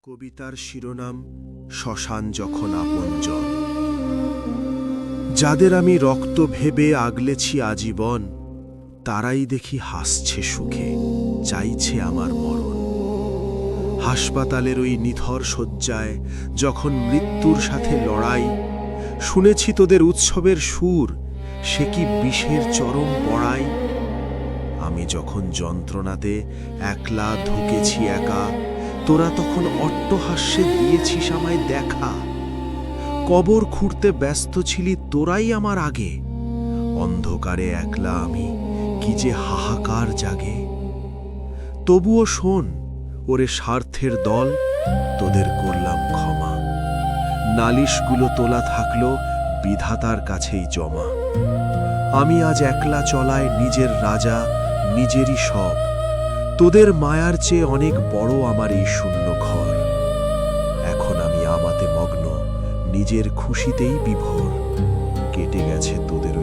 কবিতার শিরোনাম শ্মশান যখন আপনজন। যাদের আমি রক্ত ভেবে আগলেছি আজীবন, তারাই দেখি হাসছে সুখে, চাইছে আমার মরণ। হাসপাতালের ওই নিথর শয্যায় যখন মৃত্যুর সাথে লড়াই, শুনেছি তোদের উৎসবের সুর, সে কি বিষের চরম পড়াই। আমি যখন যন্ত্রণাতে একলা ধুকেছি একা, তোরা তখন অট্টহাস্যে দিয়েছিস আমায় দেখা। কবর খুঁড়তে ব্যস্ত ছিলি তোরাই আমার আগে, অন্ধকারে একলা আমি কি যে হাহাকার জাগে। তবুও শোন ওরে স্বার্থের দল, তোদের করলাম ক্ষমা। নালিশগুলো তোলা থাকলো বিধাতার কাছেই জমা। আমি আজ একলা চলায় নিজের রাজা, নিজেরই সব। তোদের মায়ার চেয়ে অনেক বড় আমার এই শূন্য ঘর। এখন আমি আমাতে মগ্ন, নিজের খুশিতেই বিভোর। কেটে গেছে তোদের